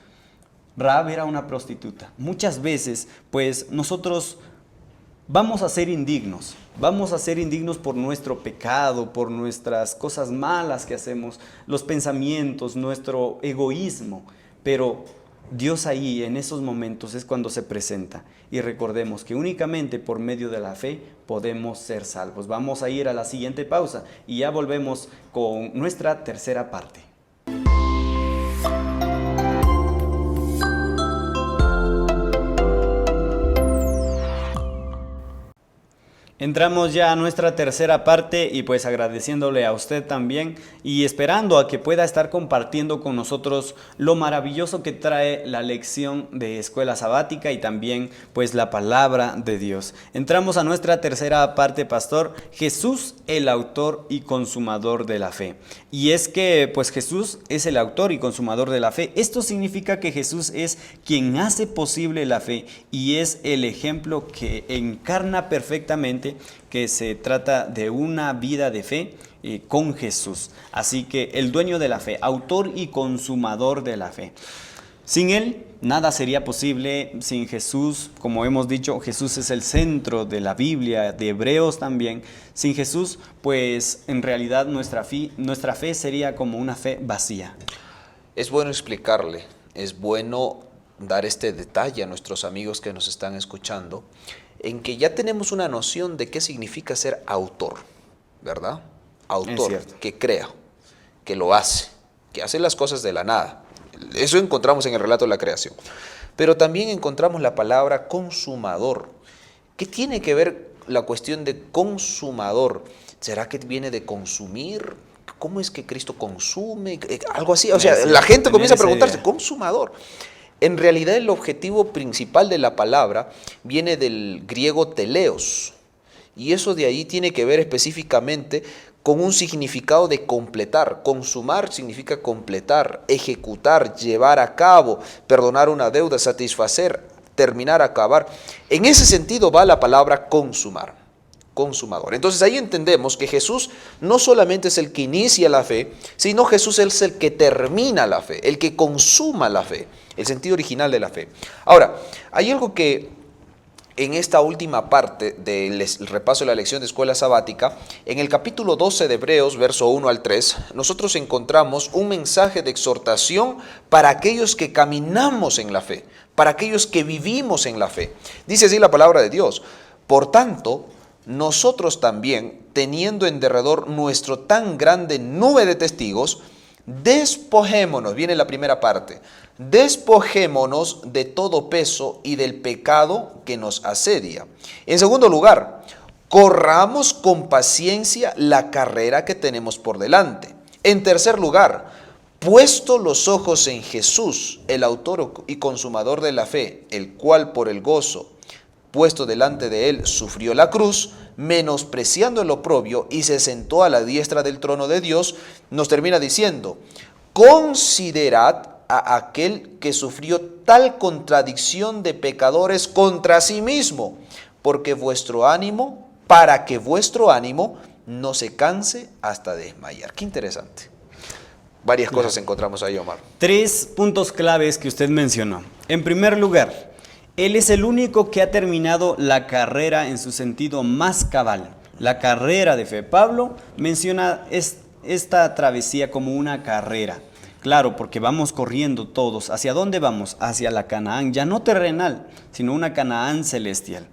Speaker 1: Rahab era una prostituta. Muchas veces, pues, nosotros vamos a ser indignos por nuestro pecado, por nuestras cosas malas que hacemos, los pensamientos, nuestro egoísmo, pero Dios ahí en esos momentos es cuando se presenta, y recordemos que únicamente por medio de la fe podemos ser salvos. Vamos a ir a la siguiente pausa y ya volvemos con nuestra tercera parte. Entramos ya a nuestra tercera parte y pues agradeciéndole a usted también y esperando a que pueda estar compartiendo con nosotros lo maravilloso que trae la lección de escuela sabática y también pues la palabra de Dios. Entramos a nuestra tercera parte, pastor. Jesús, el autor y consumador de la fe. Y es que pues Jesús es el autor y consumador de la fe. Esto significa que Jesús es quien hace posible la fe y es el ejemplo que encarna perfectamente que se trata de una vida de fe con Jesús. Así que el dueño de la fe, autor y consumador de la fe. Sin Él, nada sería posible. Sin Jesús, como hemos dicho, Jesús es el centro de la Biblia, de Hebreos también. Sin Jesús, pues en realidad nuestra fe sería como una fe vacía.
Speaker 2: Es bueno explicarle, es bueno dar este detalle a nuestros amigos que nos están escuchando, en que ya tenemos una noción de qué significa ser autor, ¿verdad? Autor, que crea, que lo hace, que hace las cosas de la nada. Eso encontramos en el relato de la creación. Pero también encontramos la palabra consumador. ¿Qué tiene que ver la cuestión de consumador? ¿Será que viene de consumir? ¿Cómo es que Cristo consume? Algo así. O sea, la gente comienza a preguntarse, consumador. En realidad el objetivo principal de la palabra viene del griego teleos, y eso de ahí tiene que ver específicamente con un significado de completar. Consumar significa completar, ejecutar, llevar a cabo, perdonar una deuda, satisfacer, terminar, acabar. En ese sentido va la palabra consumar, consumador. Entonces ahí entendemos que Jesús no solamente es el que inicia la fe, sino Jesús es el que termina la fe, el que consuma la fe. El sentido original de la fe. Ahora, hay algo que en esta última parte del repaso de la lección de escuela sabática, en el capítulo 12 de Hebreos, verso 1 al 3, nosotros encontramos un mensaje de exhortación para aquellos que caminamos en la fe, para aquellos que vivimos en la fe. Dice así la palabra de Dios: por tanto, nosotros también, teniendo en derredor nuestro tan grande nube de testigos, despojémonos, viene la primera parte, despojémonos de todo peso y del pecado que nos asedia. En segundo lugar, corramos con paciencia la carrera que tenemos por delante. En tercer lugar, puesto los ojos en Jesús, el autor y consumador de la fe, el cual por el gozo puesto delante de él sufrió la cruz, menospreciando el oprobio, y se sentó a la diestra del trono de Dios, nos termina diciendo: considerad a aquel que sufrió tal contradicción de pecadores contra sí mismo, para que vuestro ánimo no se canse hasta desmayar. Qué interesante. Varias cosas encontramos ahí, Omar.
Speaker 1: 3 puntos claves que usted mencionó. En primer lugar, Él es el único que ha terminado la carrera en su sentido más cabal, la carrera de fe. Pablo menciona esta travesía como una carrera. Claro, porque vamos corriendo todos. ¿Hacia dónde vamos? Hacia la Canaán, ya no terrenal, sino una Canaán celestial.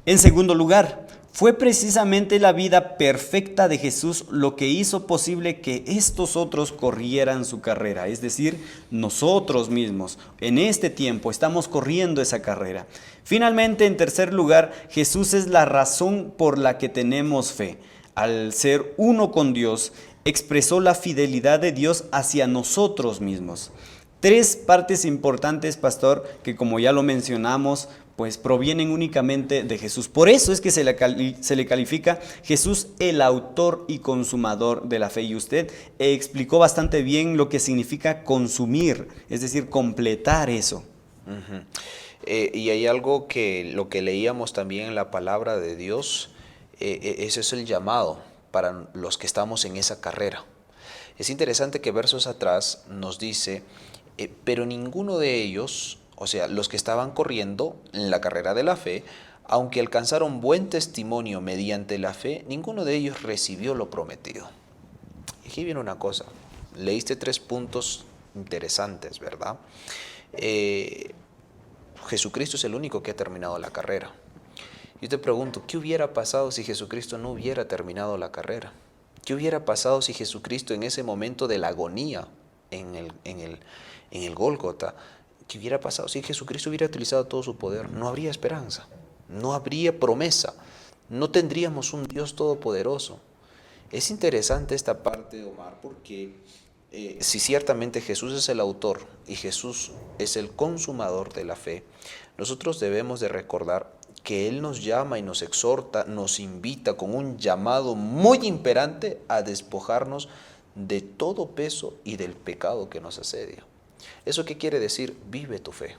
Speaker 1: En segundo lugar, fue precisamente la vida perfecta de Jesús lo que hizo posible que estos otros corrieran su carrera, es decir, nosotros mismos en este tiempo estamos corriendo esa carrera. Finalmente, en tercer lugar, Jesús es la razón por la que tenemos fe. Al ser uno con Dios, expresó la fidelidad de Dios hacia nosotros mismos. 3 partes importantes, pastor, que como ya lo mencionamos, pues provienen únicamente de Jesús. Por eso es que se le califica Jesús el autor y consumador de la fe. Y usted explicó bastante bien lo que significa consumir, es decir, completar eso.
Speaker 2: Y hay algo que lo que leíamos también en la palabra de Dios, ese es el llamado para los que estamos en esa carrera. Es interesante que versos atrás nos dice, pero ninguno de ellos, o sea, los que estaban corriendo en la carrera de la fe, aunque alcanzaron buen testimonio mediante la fe, ninguno de ellos recibió lo prometido. Y aquí viene una cosa, leíste 3 puntos interesantes, ¿verdad? Jesucristo es el único que ha terminado la carrera. Yo te pregunto, ¿qué hubiera pasado si Jesucristo no hubiera terminado la carrera? ¿Qué hubiera pasado si Jesucristo en ese momento de la agonía en el Gólgota, qué hubiera pasado si Jesucristo hubiera utilizado todo su poder? No habría esperanza, no habría promesa, no tendríamos un Dios todopoderoso. Es interesante esta parte, Omar, porque si ciertamente Jesús es el autor y Jesús es el consumador de la fe, nosotros debemos de recordar que Él nos llama y nos exhorta, nos invita con un llamado muy imperante a despojarnos de todo peso y del pecado que nos asedia. ¿Eso qué quiere decir? Vive tu fe.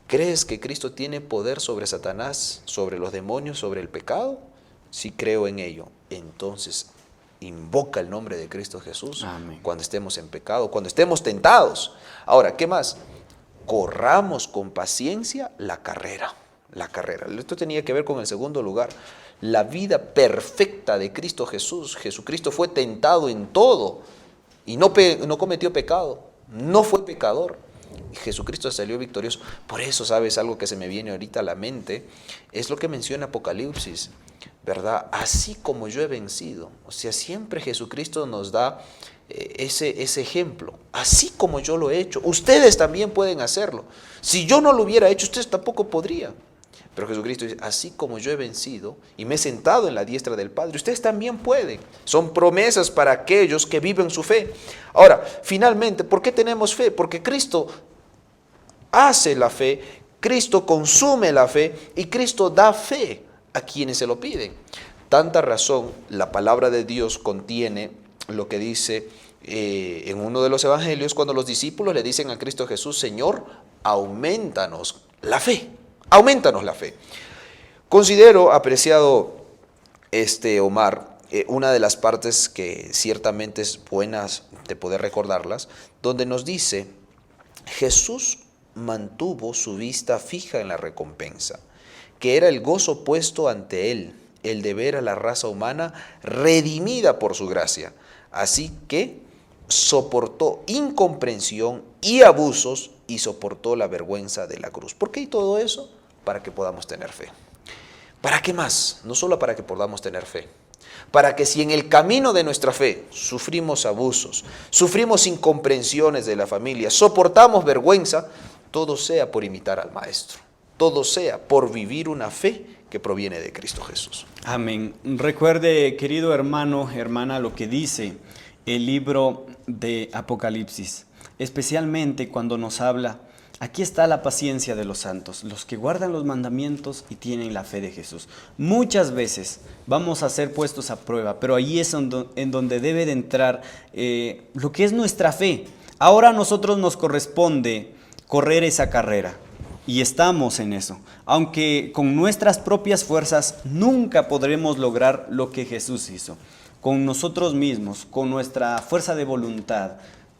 Speaker 2: ¿Crees que Cristo tiene poder sobre Satanás, sobre los demonios, sobre el pecado? Si creo en ello, entonces invoca el nombre de Cristo Jesús. Amén. Cuando estemos en pecado, cuando estemos tentados. Ahora, ¿qué más? Corramos con paciencia la carrera. La carrera. Esto tenía que ver con el segundo lugar. La vida perfecta de Cristo Jesús. Jesucristo fue tentado en todo y no cometió pecado. No fue pecador. Y Jesucristo salió victorioso. Por eso, ¿sabes? Algo que se me viene ahorita a la mente es lo que menciona Apocalipsis, ¿verdad? Así como yo he vencido. O sea, siempre Jesucristo nos da ese ejemplo. Así como yo lo he hecho, ustedes también pueden hacerlo. Si yo no lo hubiera hecho, ustedes tampoco podrían. Pero Jesucristo dice, así como yo he vencido y me he sentado en la diestra del Padre, ustedes también pueden. Son promesas para aquellos que viven su fe. Ahora, finalmente, ¿por qué tenemos fe? Porque Cristo hace la fe, Cristo consume la fe y Cristo da fe a quienes se lo piden. Tanta razón, la palabra de Dios contiene lo que dice en uno de los evangelios, cuando los discípulos le dicen a Cristo Jesús, Señor, aumentanos la fe. Aumentanos la fe. Considero, apreciado Omar, una de las partes que ciertamente es buenas de poder recordarlas, donde nos dice, Jesús mantuvo su vista fija en la recompensa. que era el gozo puesto ante él, el de ver a la raza humana redimida por su gracia. Así que soportó incomprensión y abusos y soportó la vergüenza de la cruz. ¿Por qué y todo eso? Para que podamos tener fe. ¿Para qué más? No solo para que podamos tener fe. Para que si en el camino de nuestra fe sufrimos abusos, sufrimos incomprensiones de la familia, soportamos vergüenza, todo sea por imitar al Maestro. Todo sea por vivir una fe que proviene de Cristo Jesús.
Speaker 1: Amén. Recuerde, querido hermano, hermana, lo que dice el libro de Apocalipsis, especialmente cuando nos habla, aquí está la paciencia de los santos, los que guardan los mandamientos y tienen la fe de Jesús. Muchas veces vamos a ser puestos a prueba, pero ahí es en donde debe de entrar lo que es nuestra fe. Ahora a nosotros nos corresponde correr esa carrera. Y estamos en eso, aunque con nuestras propias fuerzas nunca podremos lograr lo que Jesús hizo. Con nosotros mismos, con nuestra fuerza de voluntad,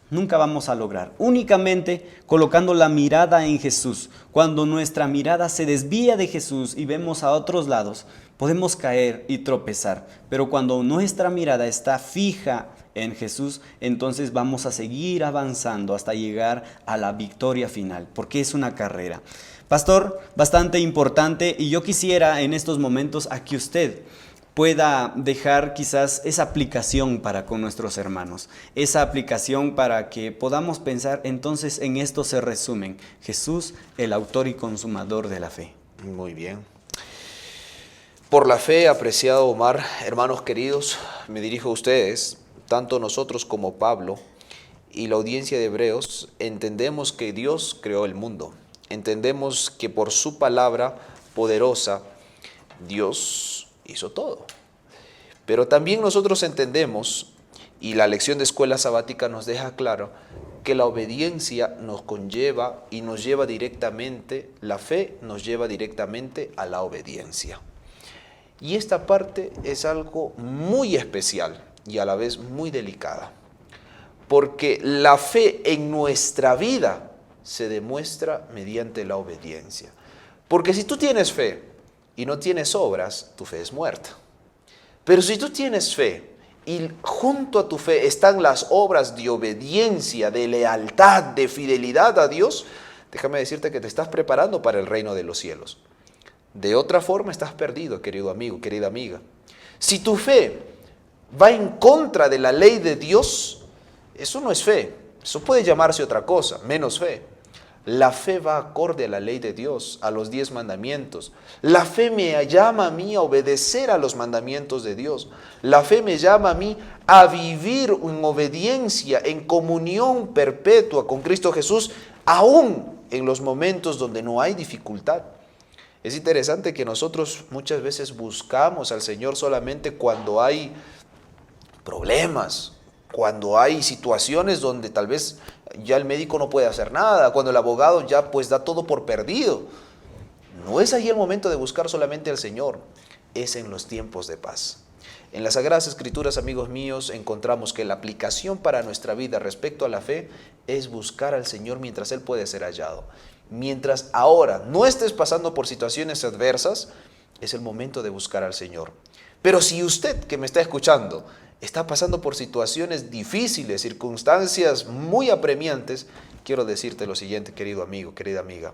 Speaker 1: nunca vamos a lograr. Únicamente colocando la mirada en Jesús. Cuando nuestra mirada se desvía de Jesús y vemos a otros lados, podemos caer y tropezar. Pero cuando nuestra mirada está fija en Jesús, entonces vamos a seguir avanzando hasta llegar a la victoria final, porque es una carrera. Pastor, bastante importante, y yo quisiera en estos momentos a que usted pueda dejar quizás esa aplicación para con nuestros hermanos, esa aplicación para que podamos pensar, entonces en esto se resumen, Jesús, el autor y consumador de la fe.
Speaker 2: Muy bien. Por la fe, apreciado Omar, hermanos queridos, me dirijo a ustedes. Tanto nosotros como Pablo y la audiencia de Hebreos entendemos que Dios creó el mundo. Entendemos que por su palabra poderosa Dios hizo todo. Pero también nosotros entendemos, y la lección de escuela sabática nos deja claro, que la obediencia nos conlleva y nos lleva directamente, la fe nos lleva directamente a la obediencia. Y esta parte es algo muy especial y a la vez muy delicada, porque la fe en nuestra vida se demuestra mediante la obediencia. Porque si tú tienes fe y no tienes obras, tu fe es muerta. Pero si tú tienes fe y junto a tu fe están las obras de obediencia, de lealtad, de fidelidad a Dios, déjame decirte que te estás preparando para el reino de los cielos. De otra forma estás perdido, querido amigo, querida amiga. Si tu fe va en contra de la ley de Dios, eso no es fe. Eso puede llamarse otra cosa, menos fe. La fe va acorde a la ley de Dios, a los 10 mandamientos. La fe me llama a mí a obedecer a los mandamientos de Dios. La fe me llama a mí a vivir en obediencia, en comunión perpetua con Cristo Jesús, aún en los momentos donde no hay dificultad. Es interesante que nosotros muchas veces buscamos al Señor solamente cuando hay problemas, cuando hay situaciones donde tal vez ya el médico no puede hacer nada, cuando el abogado ya pues da todo por perdido. No es ahí el momento de buscar solamente al Señor, es en los tiempos de paz. En las Sagradas Escrituras, amigos míos, encontramos que la aplicación para nuestra vida respecto a la fe es buscar al Señor mientras Él puede ser hallado. Mientras ahora no estés pasando por situaciones adversas, es el momento de buscar al Señor. Pero si usted que me está escuchando está pasando por situaciones difíciles, circunstancias muy apremiantes, quiero decirte lo siguiente, querido amigo, querida amiga,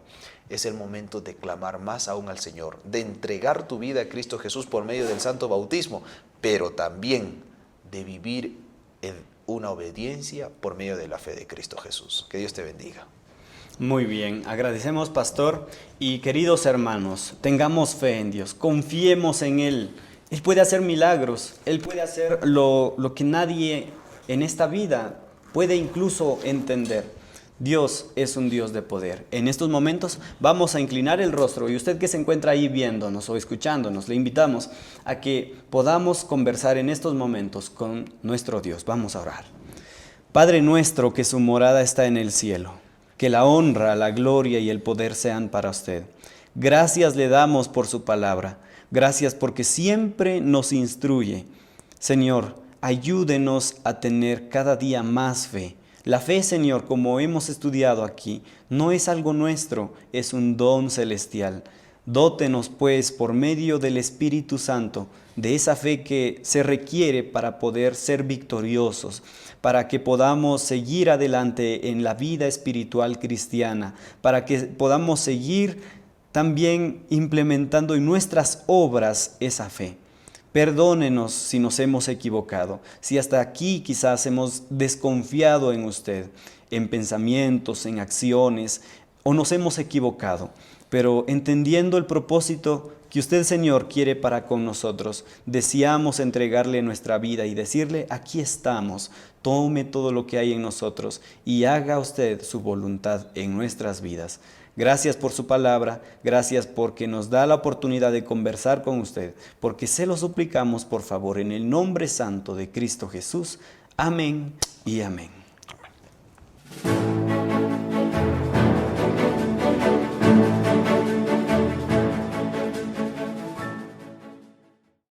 Speaker 2: es el momento de clamar más aún al Señor, de entregar tu vida a Cristo Jesús por medio del santo bautismo, pero también de vivir en una obediencia por medio de la fe de Cristo Jesús. Que Dios te bendiga.
Speaker 1: Muy bien, agradecemos, pastor, y queridos hermanos, tengamos fe en Dios, confiemos en Él. Él puede hacer milagros, Él puede hacer lo que nadie en esta vida puede incluso entender. Dios es un Dios de poder. En estos momentos vamos a inclinar el rostro y usted que se encuentra ahí viéndonos o escuchándonos, le invitamos a que podamos conversar en estos momentos con nuestro Dios. Vamos a orar. Padre nuestro, que su morada está en el cielo, que la honra, la gloria y el poder sean para usted. Gracias le damos por su palabra. Gracias porque siempre nos instruye. Señor, ayúdenos a tener cada día más fe. La fe, Señor, como hemos estudiado aquí, no es algo nuestro, es un don celestial. Dótenos, pues, por medio del Espíritu Santo, de esa fe que se requiere para poder ser victoriosos, para que podamos seguir adelante en la vida espiritual cristiana, para que podamos seguir también implementando en nuestras obras esa fe. Perdónenos si nos hemos equivocado, si hasta aquí quizás hemos desconfiado en usted, en pensamientos, en acciones, o nos hemos equivocado. Pero entendiendo el propósito que usted, Señor, quiere para con nosotros, deseamos entregarle nuestra vida y decirle: aquí estamos, tome todo lo que hay en nosotros y haga usted su voluntad en nuestras vidas. Gracias por su palabra, gracias porque nos da la oportunidad de conversar con usted, porque se lo suplicamos por favor en el nombre santo de Cristo Jesús. Amén y amén.